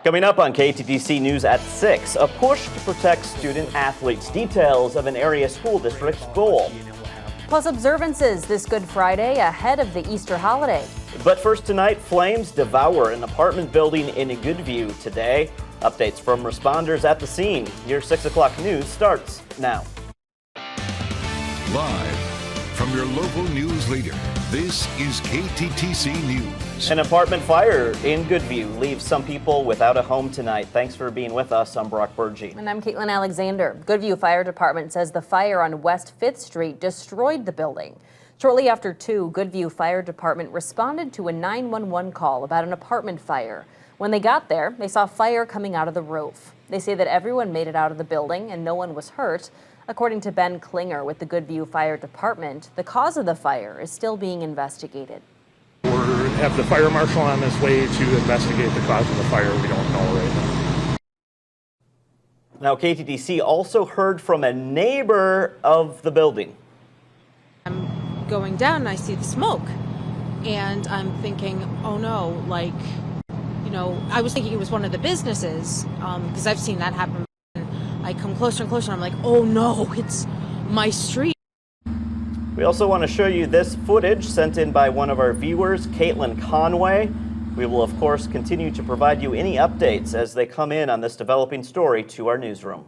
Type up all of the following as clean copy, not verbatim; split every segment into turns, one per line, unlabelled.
Coming up on KTTC News at 6, a push to protect student athletes. Details of an area school district's goal.
Plus observances this Good Friday ahead of the Easter holiday.
But first tonight, flames devour an apartment building in Goodview today. Updates from responders at the scene. Your 6 o'clock news starts now.
Live from your local news leader, this is KTTC News.
An apartment fire in Goodview leaves some people without a home tonight. Thanks for being with us. I'm Brock Burgee.
And I'm Caitlin Alexander. Goodview Fire Department says the fire on West 5th Street destroyed the building. Shortly after 2, Goodview Fire Department responded to a 911 call about an apartment fire. When they got there, they saw fire coming out of the roof. They say that everyone made it out of the building and no one was hurt. According to Ben Klinger with the Goodview Fire Department, the cause of the fire is still being investigated.
We have the fire marshal on his way to investigate the cause of the fire. We don't know right now.
Now, KTTC also heard from a neighbor of the building.
I'm going down and I see the smoke and I'm thinking, oh no, like, you know, I was thinking it was one of the businesses because I've seen that happen. I come closer and closer and I'm like, oh no, it's my street.
We also want to show you this footage sent in by one of our viewers, Caitlin Conway. We will, of course, continue to provide you any updates as they come in on this developing story to our newsroom.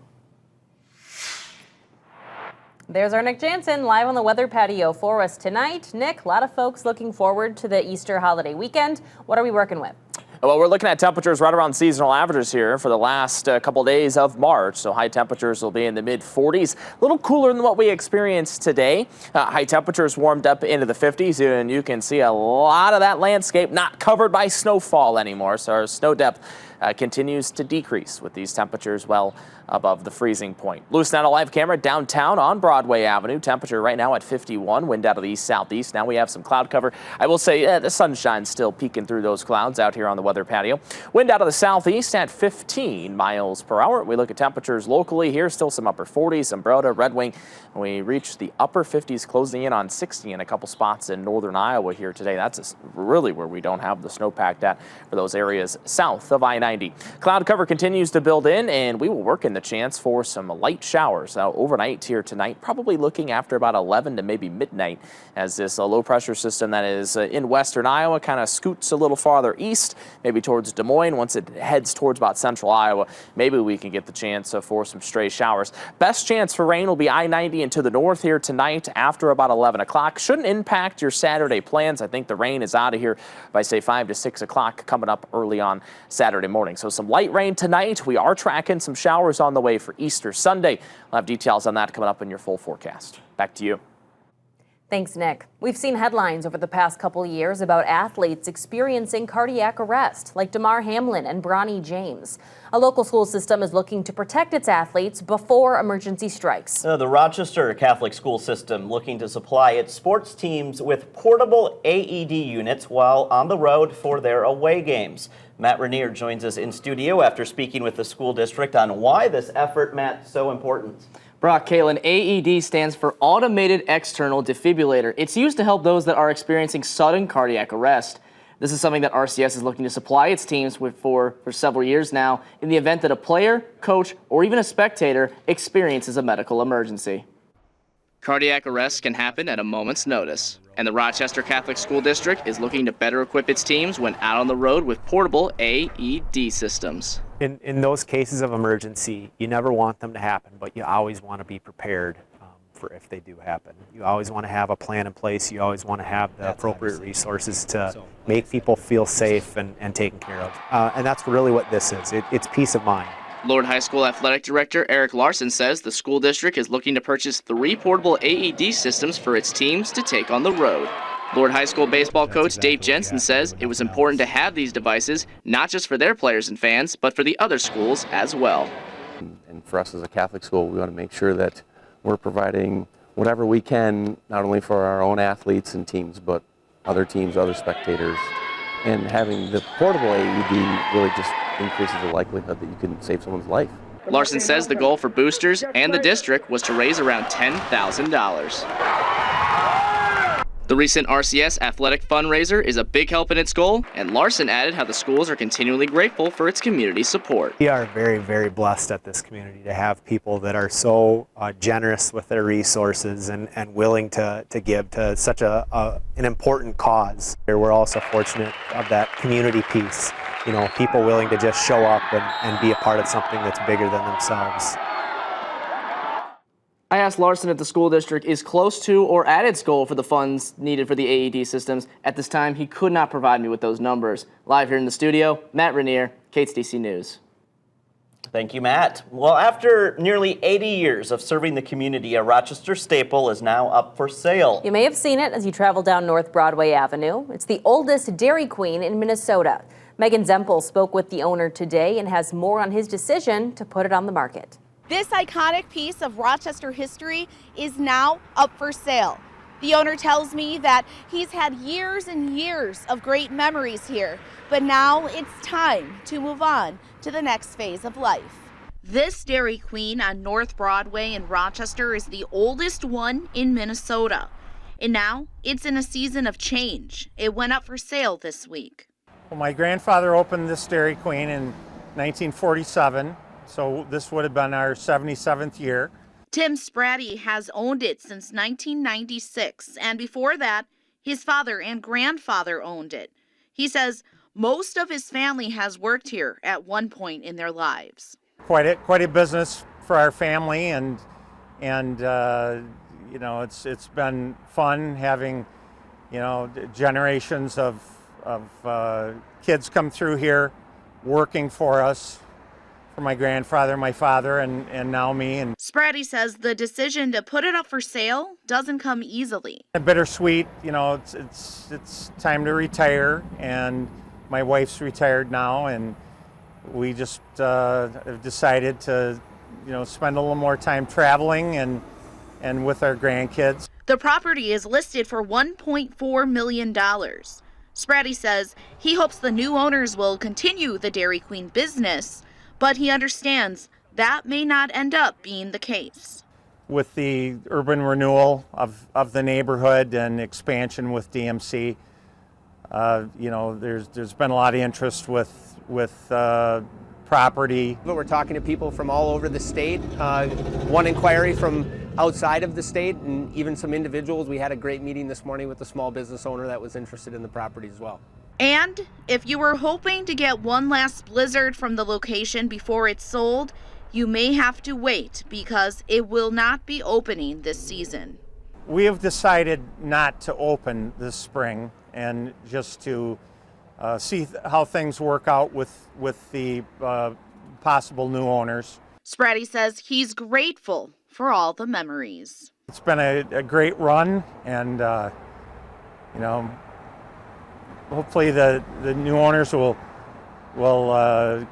There's our Nick Jansen live on the weather patio for us tonight. Nick, a lot of folks looking forward to the Easter holiday weekend. What are we working with?
Well, we're looking at temperatures right around seasonal averages here for the last couple days of March. So high temperatures will be in the mid-40s, a little cooler than what we experienced today. High temperatures warmed up into the 50s, and you can see a lot of that landscape not covered by snowfall anymore. So our snow depth continues to decrease with these temperatures well above the freezing point. Loosen out a live camera downtown on Broadway Avenue. Temperature right now at 51, wind out of the east-southeast. Now we have some cloud cover. I will say the sunshine's still peeking through those clouds out here on the weather patio. Wind out of the southeast at 15 miles per hour. We look at temperatures locally here, still some upper 40s, Umbrella, Red Wing. We reach the upper 50s, closing in on 60 in a couple spots in northern Iowa here today. That's really where we don't have the snowpack at for those areas south of I-90. Cloud cover continues to build in, and we will work in the chance for some light showers overnight here tonight, probably looking after about 11 to maybe midnight as this low pressure system that is in western Iowa kind of scoots a little farther east, maybe towards Des Moines. Once it heads towards about central Iowa, maybe we can get the chance for some stray showers. Best chance for rain will be I-90 and to the north here tonight after about 11 o'clock. Shouldn't impact your Saturday plans. I think the rain is out of here by, say, 5 to 6 o'clock coming up early on Saturday morning. So some light rain tonight. We are tracking some showers on the way for Easter Sunday. We'll have details on that coming up in your full forecast. Back to you.
Thanks, Nick. We've seen headlines over the past couple years about athletes experiencing cardiac arrest, like Damar Hamlin and Bronny James. A local school system is looking to protect its athletes before emergency strikes.
The Rochester Catholic school system looking to supply its sports teams with portable AED units while on the road for their away games. Matt Rainier joins us in studio after speaking with the school district on why this effort, Matt, is so important.
Brock, Caitlin, AED stands for Automated External Defibrillator. It's used to help those that are experiencing sudden cardiac arrest. This is something that RCS is looking to supply its teams with for several years now in the event that a player, coach, or even a spectator experiences a medical emergency.
Cardiac arrest can happen at a moment's notice, and the Rochester Catholic School District is looking to better equip its teams when out on the road with portable AED systems.
In those cases of emergency, you never want them to happen, but you always want to be prepared for if they do happen. You always want to have a plan in place. You always want to have the appropriate resources to make people feel safe and taken care of. And that's really what this is. It's peace of mind.
Lord High School Athletic Director Eric Larson says the school district is looking to purchase 3 portable AED systems for its teams to take on the road. Lord High School baseball coach Dave Jensen says it was important to have these devices, not just for their players and fans, but for the other schools as well.
And for us as a Catholic school, we want to make sure that we're providing whatever we can, not only for our own athletes and teams, but other teams, other spectators. And having the portable AED really just increases the likelihood that you can save someone's life.
Larson says the goal for boosters and the district was to raise around $10,000. The recent RCS athletic fundraiser is a big help in its goal, and Larson added how the schools are continually grateful for its community support.
We are very, very blessed at this community to have people that are so generous with their resources and willing to give to such an important cause. We're also fortunate of that community piece, you know, people willing to just show up and be a part of something that's bigger than themselves.
I asked Larson if the school district is close to or at its goal for the funds needed for the AED systems. At this time, he could not provide me with those numbers. Live here in the studio, Matt Rainier, KTTC News.
Thank you, Matt. Well, after nearly 80 years of serving the community, a Rochester staple is now up for sale.
You may have seen it as you travel down North Broadway Avenue. It's the oldest Dairy Queen in Minnesota. Megan Zempel spoke with the owner today and has more on his decision to put it on the market.
This iconic piece of Rochester history is now up for sale. The owner tells me that he's had years and years of great memories here, but now it's time to move on to the next phase of life. This Dairy Queen on North Broadway in Rochester is the oldest one in Minnesota. And now it's in a season of change. It went up for sale this week.
Well, my grandfather opened this Dairy Queen in 1947. So this would have been our 77th year.
Tim Spratty has owned it since 1996, and before that, his father and grandfather owned it. He says most of his family has worked here at one point in their lives.
Quite a business for our family, and you know, it's been fun having, you know, generations of kids come through here working for us. For my grandfather, my father, and now me. And
Spratty says the decision to put it up for sale doesn't come easily.
Bittersweet, you know, it's time to retire, and my wife's retired now, and we just have decided to, you know, spend a little more time traveling and with our grandkids.
The property is listed for $1.4 million. Spratty says he hopes the new owners will continue the Dairy Queen business, but he understands that may not end up being the case.
With the urban renewal of the neighborhood and expansion with DMC, you know, there's been a lot of interest with property.
We're talking to people from all over the state. One inquiry from outside of the state, and even some individuals. We had a great meeting this morning with a small business owner that was interested in the property as well.
And if you were hoping to get one last blizzard from the location before it's sold, you may have to wait because it will not be opening this season.
We have decided not to open this spring and just to see how things work out with the possible new owners.
Spratty says he's grateful for all the memories.
It's been a great run, and you know, hopefully the new owners will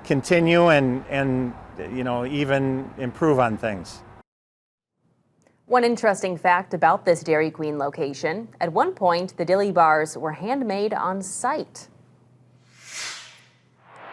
continue and you know, even improve on things.
One interesting fact about this Dairy Queen location, at one point the dilly bars were handmade on site.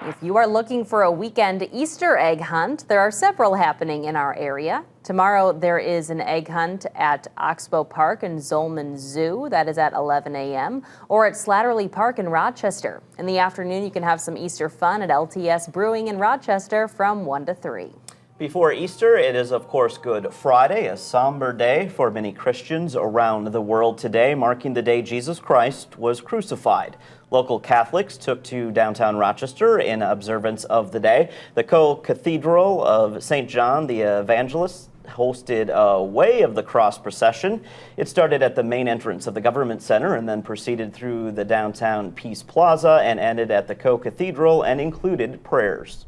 If you are looking for a weekend Easter egg hunt, there are several happening in our area. Tomorrow there is an egg hunt at Oxbow Park and Zolman Zoo. That is at 11 a.m. or at Slatterly Park in Rochester. In the afternoon, you can have some Easter fun at LTS Brewing in Rochester from 1 to 3.
Before Easter, it is, of course, Good Friday, a somber day for many Christians around the world today, marking the day Jesus Christ was crucified. Local Catholics took to downtown Rochester in observance of the day. The Co-Cathedral of St. John the Evangelist hosted a Way of the Cross procession. It started at the main entrance of the Government Center and then proceeded through the downtown Peace Plaza and ended at the Co-Cathedral and included prayers.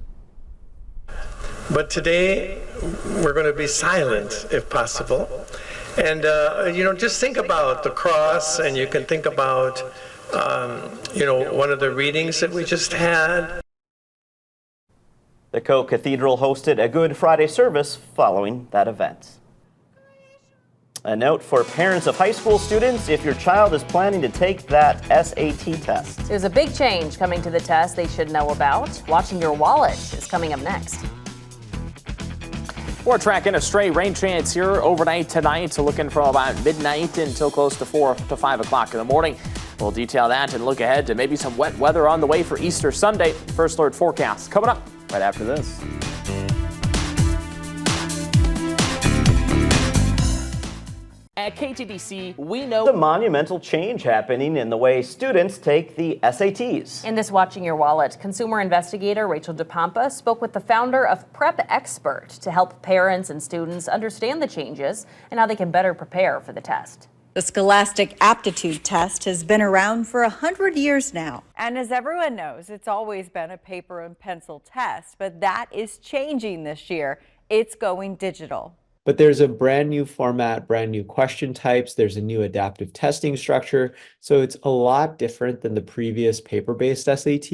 But today, we're going to be silent, if possible. And, you know, just think about the cross, and you can think about, you know, one of the readings that we just had.
The Co-Cathedral hosted a Good Friday service following that event. A note for parents of high school students if your child is planning to take that SAT test.
There's a big change coming to the test they should know about. Watching your wallet is coming up next.
We're tracking a stray rain chance here overnight tonight, looking from about midnight until close to 4 to 5 o'clock in the morning. We'll detail that and look ahead to maybe some wet weather on the way for Easter Sunday. First Alert forecast coming up right after this. At KTTC, we know
the monumental change happening in the way students take the SATs.
In this Watching Your Wallet, consumer investigator Rachel DePompa spoke with the founder of Prep Expert to help parents and students understand the changes and how they can better prepare for the test.
The Scholastic Aptitude Test has been around for 100 years now.
And as everyone knows, it's always been a paper and pencil test, but that is changing this year. It's going digital.
But there's a brand new format, brand new question types. There's a new adaptive testing structure. So it's a lot different than the previous paper-based SAT.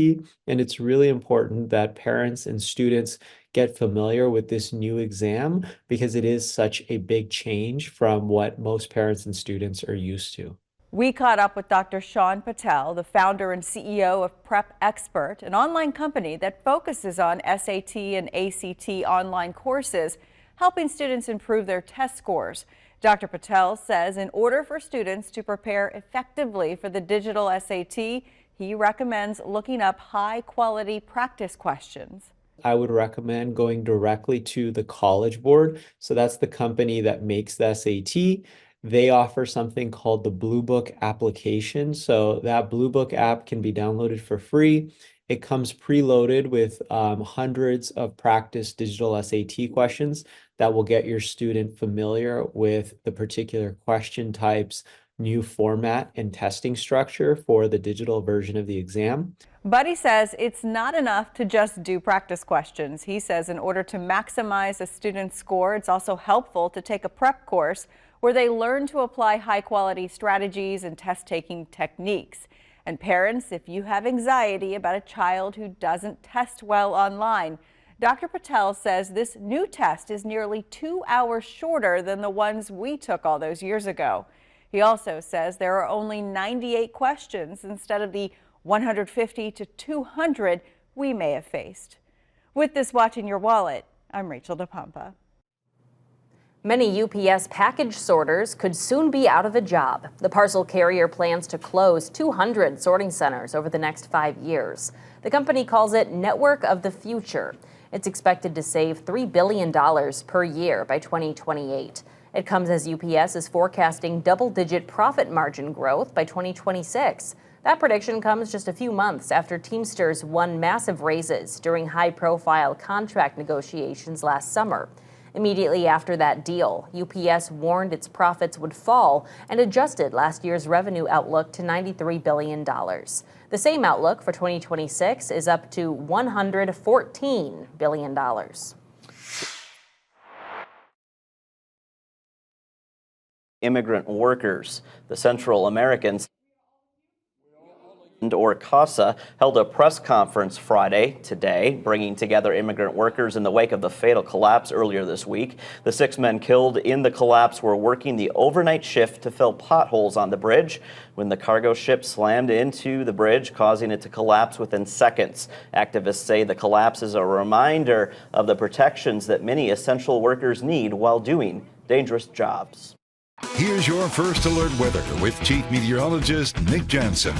And it's really important that parents and students get familiar with this new exam because it is such a big change from what most parents and students are used to.
We caught up with Dr. Sean Patel, the founder and CEO of Prep Expert, an online company that focuses on SAT and ACT online courses, helping students improve their test scores. Dr. Patel says in order for students to prepare effectively for the digital SAT, he recommends looking up high-quality practice questions.
I would recommend going directly to the College Board. So that's the company that makes the SAT. They offer something called the Blue Book application. So that Blue Book app can be downloaded for free. It comes preloaded with hundreds of practice digital SAT questions that will get your student familiar with the particular question types, new format, and testing structure for the digital version of the exam.
But he says it's not enough to just do practice questions. He says in order to maximize a student's score, it's also helpful to take a prep course where they learn to apply high-quality strategies and test-taking techniques. And parents, if you have anxiety about a child who doesn't test well online, Dr. Patel says this new test is nearly 2 hours shorter than the ones we took all those years ago. He also says there are only 98 questions instead of the 150 to 200 we may have faced. With this Watching Your Wallet, I'm Rachel DePompa.
Many UPS package sorters could soon be out of a job. The parcel carrier plans to close 200 sorting centers over the next 5 years. The company calls it Network of the Future. It's expected to save $3 billion per year by 2028. It comes as UPS is forecasting double-digit profit margin growth by 2026. That prediction comes just a few months after Teamsters won massive raises during high-profile contract negotiations last summer. Immediately after that deal, UPS warned its profits would fall and adjusted last year's revenue outlook to $93 billion. The same outlook for 2026 is up to $114 billion.
Immigrant workers. The Central Americans or CASA held a press conference Friday, today, bringing together immigrant workers in the wake of the fatal collapse earlier this week. The 6 men killed in the collapse were working the overnight shift to fill potholes on the bridge when the cargo ship slammed into the bridge, causing it to collapse within seconds. Activists say the collapse is a reminder of the protections that many essential workers need while doing dangerous jobs.
Here's your First Alert weather with Chief Meteorologist Nick Jansen.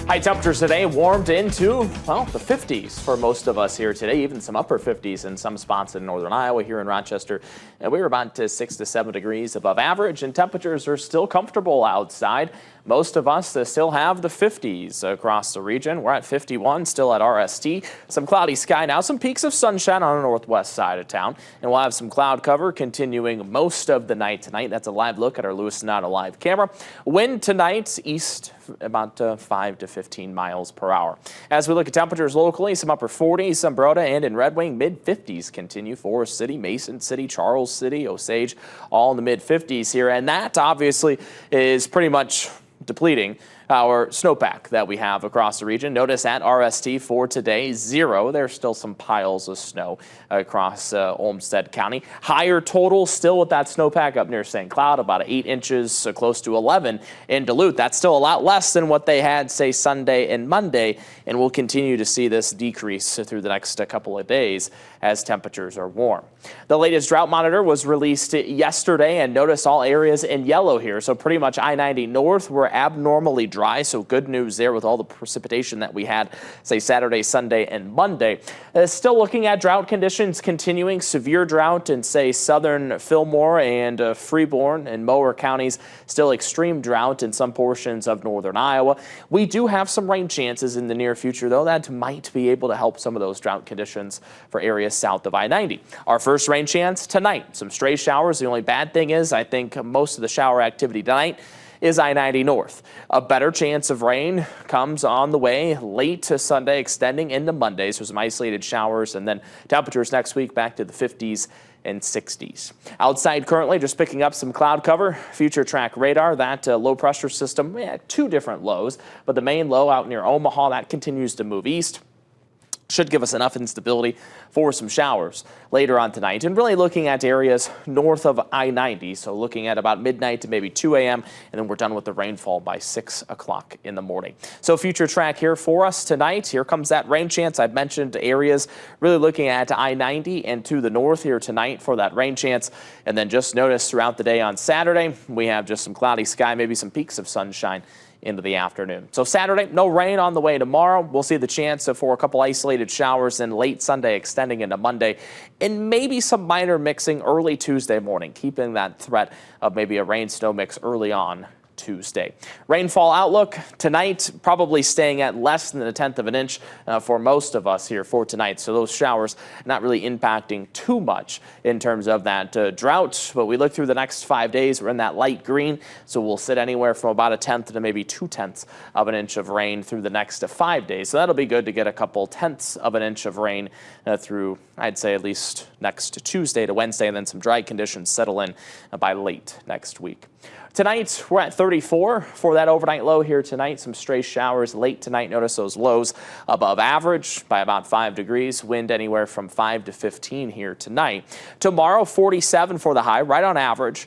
High temperatures today warmed into, well, the 50s for most of us here today, even some upper 50s in some spots in northern Iowa. Here in Rochester, and we were about 6 to 7 degrees above average, and temperatures are still comfortable outside. Most of us still have the 50s across the region. We're at 51, still at RST. Some cloudy sky now, some peaks of sunshine on the northwest side of town, and we'll have some cloud cover continuing most of the night tonight. That's a live look at our Lewis Sonata live camera. Wind tonight east about 5 to 15 miles per hour. As we look at temperatures locally, some upper 40s, some Broda and in Red Wing, mid 50s continue. Forest City, Mason City, Charles City, Osage, all in the mid 50s here, and that obviously is pretty much depleting our snowpack that we have across the region. Notice at RST for today, 0. There's still some piles of snow across Olmsted County. Higher total still with that snowpack up near St. Cloud, about 8 inches, close to 11 in Duluth. That's still a lot less than what they had, say, Sunday and Monday, and we'll continue to see this decrease through the next couple of days as temperatures are warm. The latest drought monitor was released yesterday, and notice all areas in yellow here. So pretty much I-90 north were abnormally dry, so good news there with all the precipitation that we had, say, Saturday, Sunday, and Monday. Still looking at drought conditions continuing, severe drought in, say, southern Fillmore and Freeborn and Mower counties. Still extreme drought in some portions of northern Iowa. We do have some rain chances in the near future, though. That might be able to help some of those drought conditions for areas south of I-90. Our first rain chance tonight. Some stray showers. The only bad thing is I think most of the shower activity tonight is I-90 north. A better chance of rain comes on the way late to Sunday, extending into Monday. So some isolated showers, and then temperatures next week back to the 50s and 60s. Outside currently just picking up some cloud cover. Future track radar, that low pressure system, 2 different lows, but the main low out near Omaha, that continues to move east. Should give us enough instability for some showers later on tonight. And really looking at areas north of I-90, so looking at about midnight to maybe 2 a.m., and then we're done with the rainfall by 6 o'clock in the morning. So future track here for us tonight. Here comes that rain chance. I've mentioned areas really looking at I-90 and to the north here tonight for that rain chance. And then just notice throughout the day on Saturday, we have just some cloudy sky, maybe some peaks of sunshine into the afternoon. So Saturday, no rain on the way tomorrow. We'll see the chance for a couple isolated showers in late Sunday, extending into Monday, and maybe some minor mixing early Tuesday morning, keeping that threat of maybe a rain-snow mix early on Tuesday. Rainfall outlook tonight, probably staying at less than 1/10 of an inch for most of us here for tonight. So those showers not really impacting too much in terms of that drought. But we look through the next 5 days, we're in that light green. So we'll sit anywhere from about 1/10 to maybe 2/10 of an inch of rain through the next 5 days. So that'll be good to get a couple 1/10 of an inch of rain through, I'd say, at least next Tuesday to Wednesday, and then some dry conditions settle in by late next week. Tonight, we're at 34 for that overnight low here tonight. Some stray showers late tonight. Notice those lows above average by about 5 degrees. Wind anywhere from 5 to 15 here tonight. Tomorrow, 47 for the high, right on average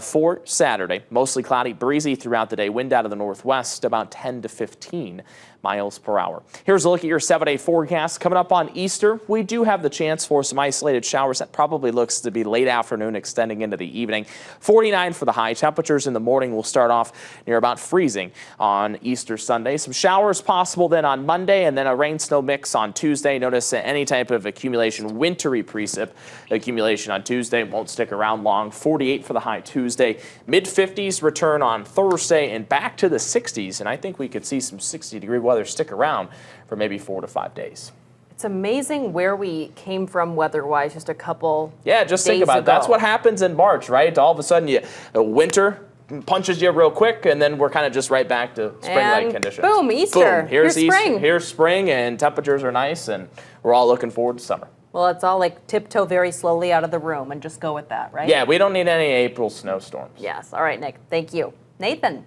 for Saturday. Mostly cloudy, breezy throughout the day. Wind out of the northwest about 10 to 15 miles per hour. Here's a look at your 7-day forecast. Coming up on Easter, we do have the chance for some isolated showers. That probably looks to be late afternoon, extending into the evening. 49 for the high. Temperatures in the morning will start off near about freezing on Easter Sunday. Some showers possible then on Monday, and then a rain-snow mix on Tuesday. Notice any type of accumulation, wintry precip accumulation on Tuesday won't stick around long. 48 for the high Tuesday. Mid-50s return on Thursday, and back to the 60s. And I think we could see some 60-degree weather stick around for maybe 4 to 5 days.
It's amazing where we came from weather-wise just a couple
just think about it. That's what happens in March, right? All of a sudden, winter punches you real quick, and then we're kind of just right back to spring-like conditions.
Boom, Easter.
Boom. Here's
spring.
Here's spring, and temperatures are nice, and we're all looking forward to summer.
Well, it's all like tiptoe very slowly out of the room and just go with that, right?
Yeah, we don't need any April snowstorms.
Yes. All right, Nick. Thank you. Nathan.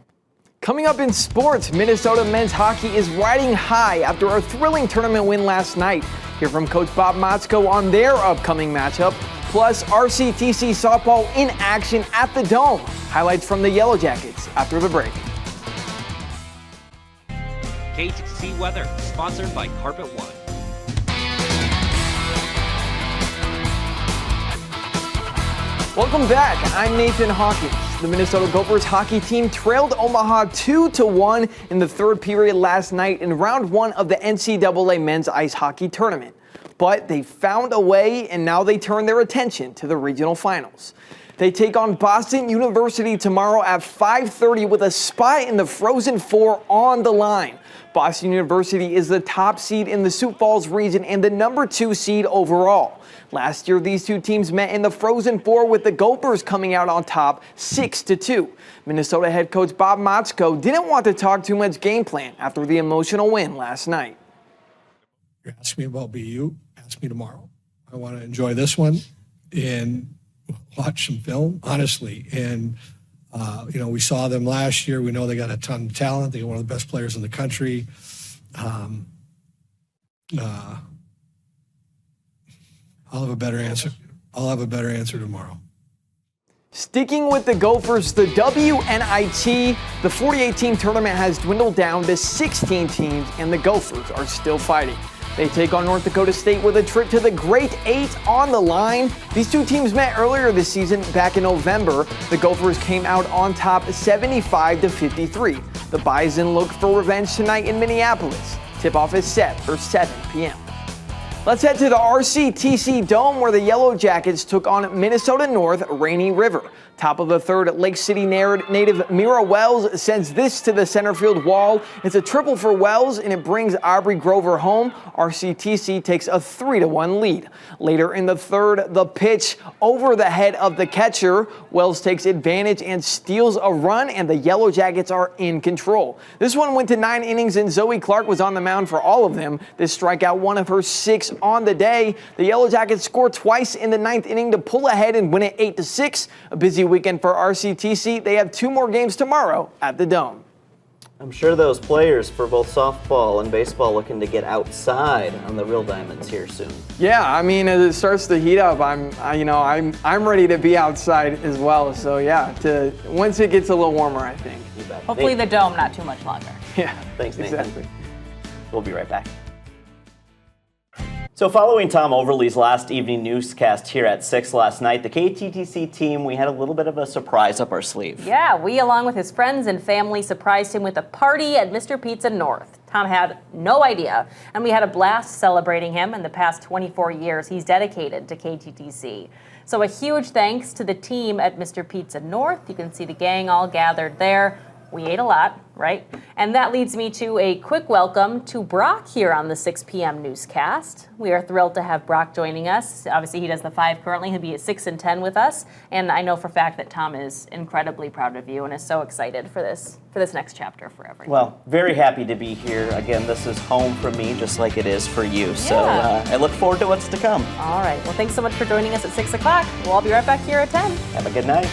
Coming up in sports, Minnesota men's hockey is riding high after a thrilling tournament win last night. Hear from Coach Bob Motzko on their upcoming matchup. Plus, RCTC softball in action at the Dome. Highlights from the Yellow Jackets after the break.
KTTC weather, sponsored by Carpet One.
Welcome back. I'm Nathan Hawkins. The Minnesota Gophers hockey team trailed Omaha 2-1 in the third period last night in round 1 of the NCAA men's ice hockey tournament. But they found a way, and now they turn their attention to the regional finals. They take on Boston University tomorrow at 5:30 with a spot in the Frozen Four on the line. Boston University is the top seed in the Sioux Falls region and the number 2 seed overall. Last year, these two teams met in the Frozen Four with the Gophers coming out on top 6-2. Minnesota head coach Bob Motzko didn't want to talk too much game plan after the emotional win last night.
You ask me about BU, ask me tomorrow. I want to enjoy this one and watch some film, honestly. And We saw them last year. We know they got a ton of talent. They got one of the best players in the country. I'll have a better answer. I'll have a better answer tomorrow.
Sticking with the Gophers, the WNIT, the 48-team tournament has dwindled down to 16 teams, and the Gophers are still fighting. They take on North Dakota State with a trip to the Great Eight on the line. These two teams met earlier this season back in November. The Gophers came out on top 75-53. The Bison look for revenge tonight in Minneapolis. Tip-off is set for 7 p.m. Let's head to the RCTC Dome where the Yellow Jackets took on Minnesota North Rainy River. Top of the third, Lake City native Mira Wells sends this to the center field wall. It's a triple for Wells, and it brings Aubrey Grover home. RCTC takes a 3-1 lead. Later in the third, the pitch over the head of the catcher. Wells takes advantage and steals a run, and the Yellow Jackets are in control. This one went to 9 innings, and Zoe Clark was on the mound for all of them. This strikeout, one of her 6 on the day. The Yellow Jackets scored twice in the 9th inning to pull ahead and win it 8-6. A busy weekend for RCTC. They have 2 more games tomorrow at the Dome.
I'm sure those players for both softball and baseball looking to get outside on the real diamonds here soon.
Yeah, I mean, as it starts to heat up, I'm ready to be outside as well. So yeah, once it gets a little warmer, I think.
You bet.
Hopefully the Dome not too much longer.
Yeah,
thanks, Nathan.
Exactly.
We'll be right back. So following Tom Overly's last evening newscast here at 6 last night, the KTTC team, we had a little bit of a surprise up our sleeve.
Yeah, we, along with his friends and family, surprised him with a party at Mr. Pizza North. Tom had no idea, and we had a blast celebrating him. In the past 24 years, he's dedicated to KTTC. So a huge thanks to the team at Mr. Pizza North. You can see the gang all gathered there. We ate a lot, right? And that leads me to a quick welcome to Brock here on the 6 p.m. newscast. We are thrilled to have Brock joining us. Obviously, he does the 5 currently. He'll be at 6 and 10 with us. And I know for a fact that Tom is incredibly proud of you and is so excited for this next chapter for everyone.
Well, very happy to be here. Again, this is home for me, just like it is for you. So I look forward to what's to come.
All right. Well, thanks so much for joining us at 6 o'clock. We'll all be right back here at 10.
Have a good night.